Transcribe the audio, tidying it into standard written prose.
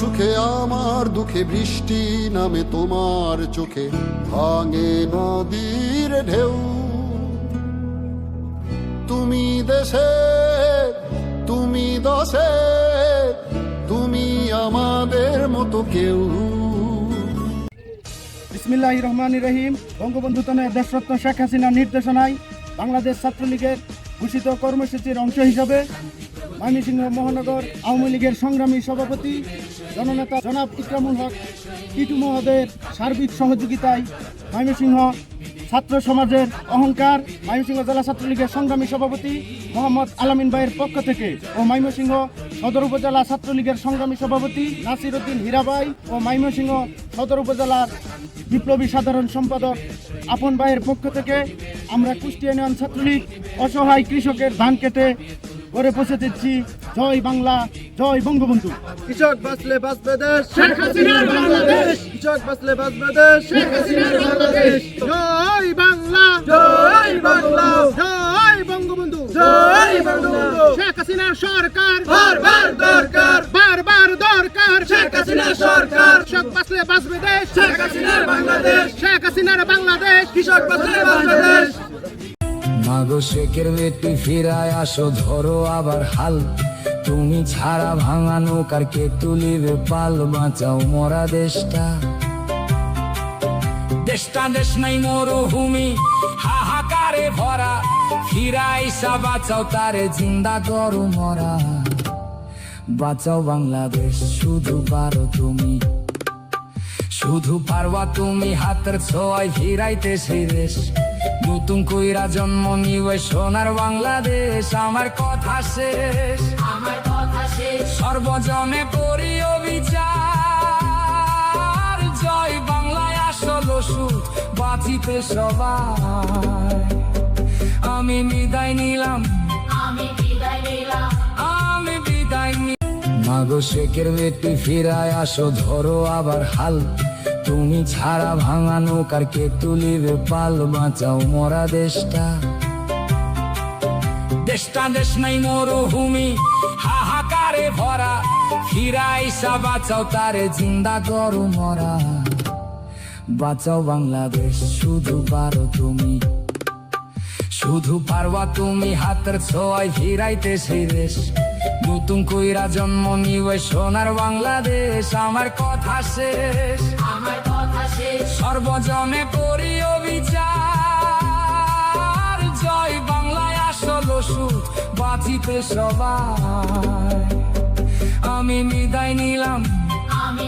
সুখে আমার দুঃখে বৃষ্টি নামে তোমার চোখে ভাঙে নদীর ঢেউ তুমি দেশে তুমি দশে তুমি আমাদের মতো কেউ। বিসমিল্লাহির রহমানির রহিম। বঙ্গবন্ধু দেশরত্ন শেখ হাসিনার নির্দেশনায় বাংলাদেশ ছাত্রলীগের ঘোষিত কর্মসূচির অংশ হিসাবে ময়মনসিংহ মহানগর আওয়ামী লীগের সংগ্রামী সভাপতি জননেতা জনাব ইকরামুল হক টিটু মহোদয়ের সার্বিক সহযোগিতায় ময়মনসিংহ ছাত্র সমাজের অহংকার ময়মনসিংহ জেলা ছাত্রলীগের সংগ্রামী সভাপতি মোহাম্মদ আলামিন ভাইয়ের পক্ষ থেকে ও ময়মনসিংহ সদর উপজেলা ছাত্রলীগের সংগ্রামী সভাপতি নাসির উদ্দিন হীরাভাই ও ময়মনসিংহ সদর উপজেলার বিপ্লবী সাধারণ সম্পাদক আপন ভাইয়ের পক্ষ থেকে আমরা কুষ্টিয়া ইউনিয়ন ছাত্রলীগ অসহায় কৃষকের ধান কেটে করে পৌঁছে দিচ্ছি জয় বাংলা জয় বঙ্গবন্ধু। কৃষক বাঁচলে বাঁচবে দেশ, শেখ হাসিনার বাংলাদেশ। কৃষক বাঁচলে বাঁচবে দেশ, শেখ হাসিনার বাংলাদেশ। জয় বাংলা জয় বাংলা, জয় বঙ্গবন্ধু জয় বঙ্গবন্ধু। শেখ হাসিনার সরকার বারবার দরকার, বারবার দরকার শেখ হাসিনার সরকার। কৃষক বাঁচলে বাঁচবে দেশ, শেখ হাসিনার বাংলাদেশ। শেখ হাসিনার বাংলাদেশ। কৃষক বাঁচলে বাঁচবে দেশ। মাগো শেখের বেটি ফিরায় আসো ধরো আবার হাল, তুমি ছাড়া ভাঙা নৌকার কে তুলিবে পাল, বাঁচাও মরা দেশটা। দেশটা দেশ নাই মরুভূমি হাহাকারে ভরা, ফিরাইসা বাঁচাও তারে জিন্দা করো মরা। বাঁচাও বাংলাদেশ শুধু পারো তুমি, শুধু পারবা তুমি হাতের ছোঁয়ায় ফিরাইতে সেই দেশ। নতুন কইরা জন্ম নিবে সোনার বাংলাদেশ, আমার কথা শেষ, আমার কথা শেষ। সর্বজনে করি অবিচার, জয় বাংলায় আসল সুখ বাঁচিতে সবাই। আমি বিদায় নিলাম, আমি বিদায় নিলাম, আমি বিদায় নিলাম। মাগো শেখের বেটি ফিরায় আসো ধরো আবার হাল, তুমি ছাড়া ভাঙা নৌকার কে তুলিবে পাল, বাঁচাও মরা দেশটা। দেশটা দেশ নাই মরুভূমি হাহাকারে ভরা, ফিরাইসা বাঁচাও তারে জিন্দা করো মরা। বাঁচাও বাংলাদেশ শুধু পারো তুমি, শুধু পারবা তুমি হাতের ছোঁয়ায় ফিরাইতে সেই দেশ। নতুন কইরা জন্ম নিবে সোনার বাংলাদেশ, আমার কথা শেষ, আমার কথা শেষ। সর্বজনে করি অবিচার, জয় বাংলায় আসল সুখ বাঁচিতে সবাই। আমি বিদায় নিলাম, আমি